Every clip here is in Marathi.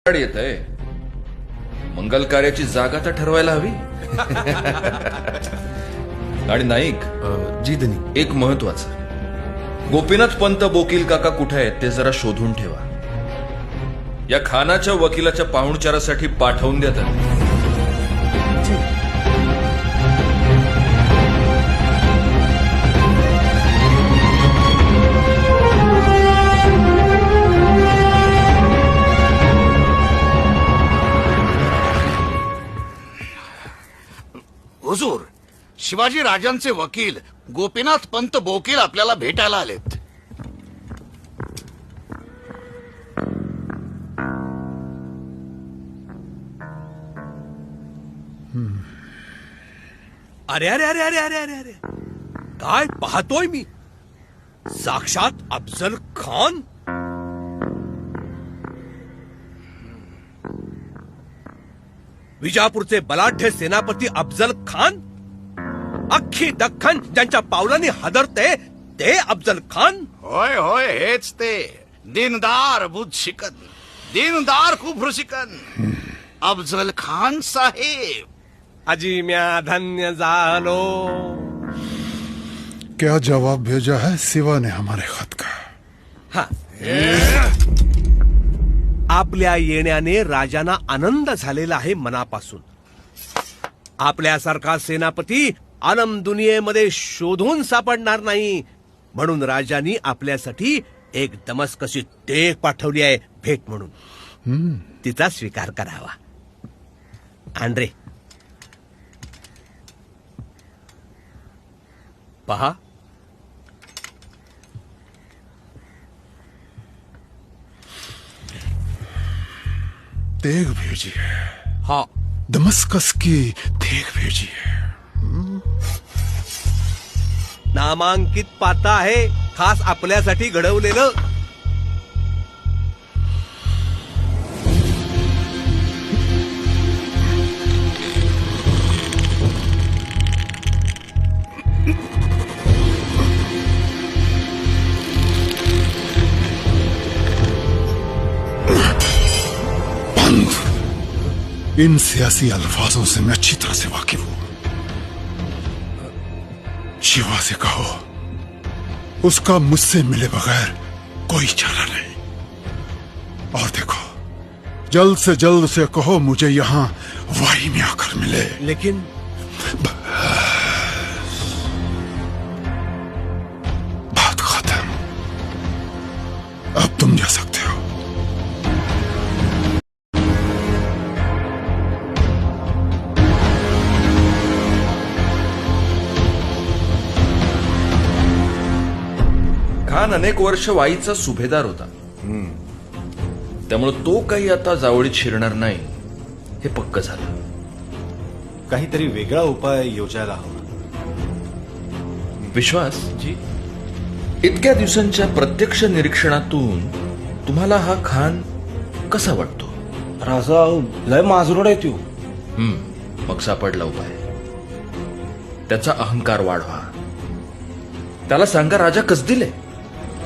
येत आहे. मंगल कार्याची जागा तर ठरवायला हवी. आणि नाईक जी धनी. एक महत्वाचं, गोपीनाथ पंत बोकील काका कुठे आहेत ते जरा शोधून ठेवा. या खानाच्या वकिलाच्या पाहुणचारासाठी पाठवून द्या त्यांना. हुजूर, शिवाजी राजांचे वकील गोपीनाथ पंत बोकील आपल्याला भेटायला आलेत. अरे अरे अरे अरे अरे अरे अरे काय पाहतोय मी? साक्षात अफजल खान. विजापूरचे बलाढ्य सेनापती अफजल खान, अख्खी दख्खन ज्यांच्या पावलांनी हादरते ते अफजल खान. होय होय, हेच ते दिनदार बुध शिकन, दिनदार कुभ्र शिकन अफजल खान साहेब. अजी म्या धन्य झालो. क्या जवाब भेजा है शिवा ने हमारे खत का? हा. आपल्या येण्याने राजांना आनंद झालेला आहे मनापासून. आपल्यासारखा सेनापती आलम दुनियेमध्ये शोधून सापडणार नाही, म्हणून राजांनी आपल्यासाठी एक दमस्कशी टेक पाठवली आहे भेट म्हणून. तिचा स्वीकार करावा. आंड्रे पहा. तेग भेजी है. हा. दमस्कस की तेग भेजी है. नामांकित पाता आहे, खास आपल्यासाठी घडवलेलं. इन सियासी अल्फाजों से मैं अच्छी तरह से वाकिफ हूं. शिवा से कहो उसका मुझसे मिले बगैर कोई चारा नहीं. और देखो, जल्द से जल्द से कहो मुझे यहां वाई में आकर मिले. लेकिन बात खत्म. अब तुम जा सकते हो. खान अनेक वर्ष वाईचा सुभेदार होता, त्यामुळे तो काही आता जावळीत शिरणार नाही हे पक्क झालं. काहीतरी वेगळा उपाय योजायला हवा. विश्वास जी, इतक्या दिवसांच्या प्रत्यक्ष निरीक्षणातून तुम्हाला हा खान कसा वाटतो? राजा लय माजरोड आहे त्यो. मग सापडला उपाय. त्याचा अहंकार वाढवा. त्याला सांगा राजा कस दिले.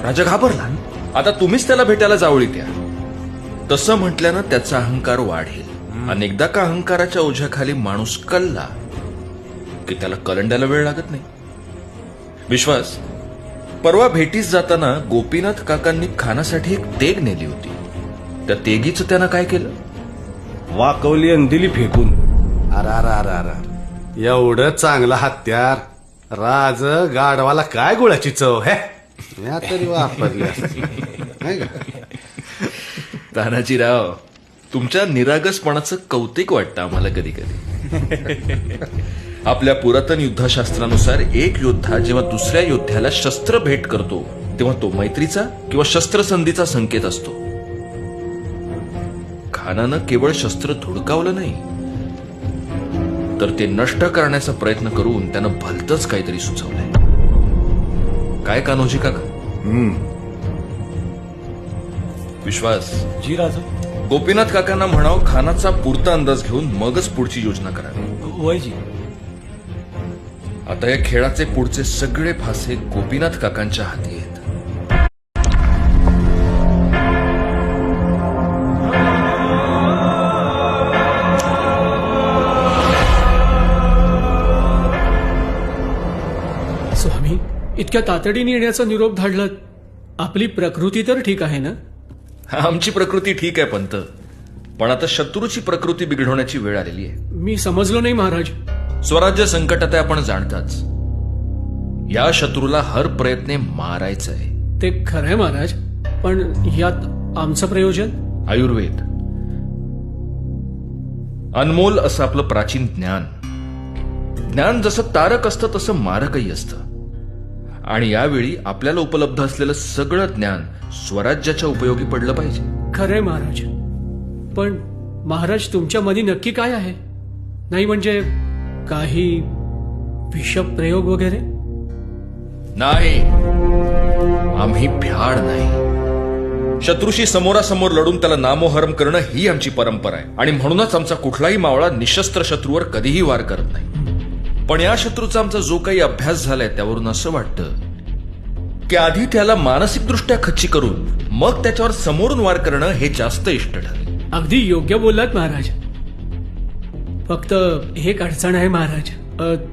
राजा घाबरला. आता तुम्हीच त्याला भेटायला जावळीत या. तसं म्हटल्यानं त्याचा अहंकार वाढेल. अनेकदा का अहंकाराच्या ओझ्याखाली माणूस कलला की त्याला कलंडाला वेळ लागत नाही. विश्वास, परवा भेटीस जाताना गोपीनाथ काकांनी खानासाठी एक तेग नेली होती. त्या तेगीचं त्यानं काय केलं? वाकवली आणि दिली फेकून. अरा एवढं चांगलं हत्यार राज गाढवाला काय गोळ्याची चव है. या तरी वापरली असती. नाही का? तानाजीराव, तुमच्या निरागसपणाचं कौतिक वाटतं आम्हाला कधी कधी. आपल्या पुरातन युद्धशास्त्रानुसार एक योद्धा जेव्हा दुसऱ्या योद्ध्याला शस्त्र भेट करतो तेव्हा तो मैत्रीचा किंवा शस्त्रसंधीचा संकेत असतो. खानानं केवळ शस्त्र धुडकावलं नाही, तर ते नष्ट करण्याचा प्रयत्न करून त्यानं भलतंच काहीतरी सुचवलंय. काय कान्होजी काका? विश्वास जी राजा. गोपीनाथ काकांना म्हणाव खानाचा पुरता अंदाज घेऊन मगच पुढची योजना करावी. वय जी. आता या खेळाचे पुढचे सगळे फासे गोपीनाथ काकांच्या हाती आहेत. इतक्या तातडीने येण्याचा निरोप धाडलात. आपली प्रकृती तर ठीक आहे ना? आमची प्रकृती ठीक आहे पंत, पण आता शत्रूची प्रकृती बिघडवण्याची वेळ आलेली आहे. मी समजलो नाही महाराज. स्वराज्य संकटात आहे आपण जाणताच. या शत्रूला हर प्रयत्ने मारायचं आहे. ते खरंय महाराज, पण यात आमचं प्रयोजन? आयुर्वेद, अनमोल असं आपलं प्राचीन ज्ञान. ज्ञान जसं तारक असतं तसं मारकही असतं. आणि यावेळी आपल्याला उपलब्ध असलेलं सगळं ज्ञान स्वराज्याच्या उपयोगी पडलं पाहिजे. खरंय महाराज, पण महाराज तुमच्या मनी नक्की काय आहे? नाही म्हणजे काही विषप्रयोग वगैरे? नाही, आम्ही भ्याड नाही. शत्रूशी समोरासमोर लढून त्याला नामोहरम करणं ही आमची परंपरा आहे. आणि म्हणूनच आमचा कुठलाही मावळा निशस्त्र शत्रूवर कधीही वार करत नाही. पण या शत्रूचा आमचा जो काही अभ्यास झालाय त्यावरून असं वाटतं की आधी त्याला मानसिकदृष्ट्या खच्ची करून मग त्याच्यावर समोरून वार करणं हे जास्त इष्ट ठरेल. अगदी योग्य बोललात महाराज. फक्त एक अडचण आहे महाराज.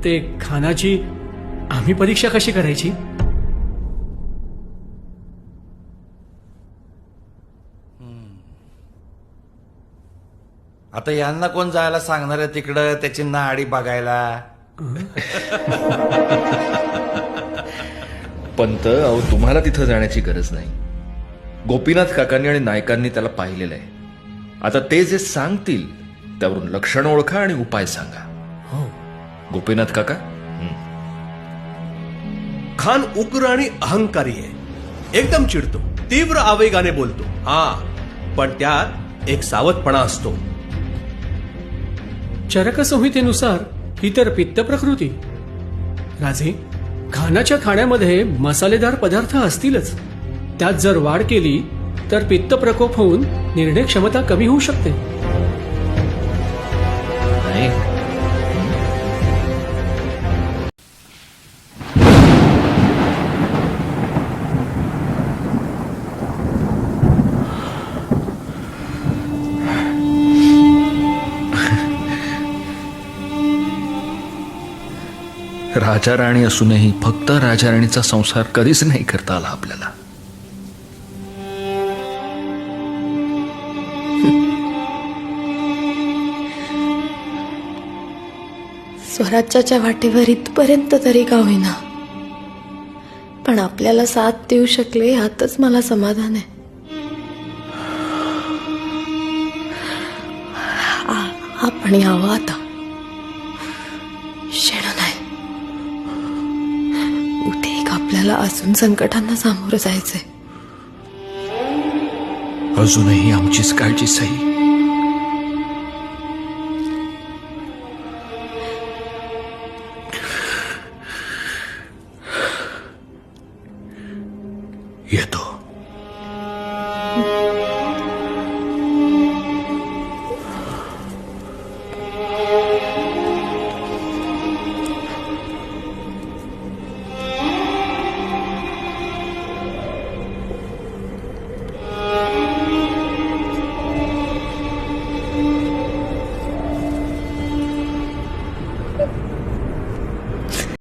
ते खानाची आम्ही परीक्षा कशी करायची? आता यांना कोण जायला सांगणार आहे तिकडं त्याची नाडी बघायला? पंत, अहो तुम्हाला तिथं जाण्याची गरज नाही. गोपीनाथ काकांनी आणि नायकांनी त्याला पाहिलेलं आहे. आता ते जे सांगतील त्यावरून लक्षण ओळखा आणि उपाय सांगा. हो. गोपीनाथ काका? खान उग्र आणि अहंकारी आहे. एकदम चिडतो, तीव्र आवेगाने बोलतो. पण त्यात एक सावधपणा असतो. चरक संहितेनुसार ही तर पित्त प्रकृती. राजे, खानाच्या खाण्यामध्ये मसालेदार पदार्थ असतीलच. त्यात जर वाढ केली तर पित्त प्रकोप होऊन निर्णय क्षमता कमी होऊ शकते. नाही, राजा राणी असूनही फक्त राजा राणीचा संसार कधीच नाही करता आला आपल्याला. स्वराज्याच्या वाटेवर इथपर्यंत तरी का होईना, पण आपल्याला साथ देऊ शकले यातच मला समाधान आहे. आपण यावं आता. क्षण नाही, उद्या एक आपल्याला अजून संकटांना सामोरं जायचंय. अजूनही आमचीच काळजी सही. येतो.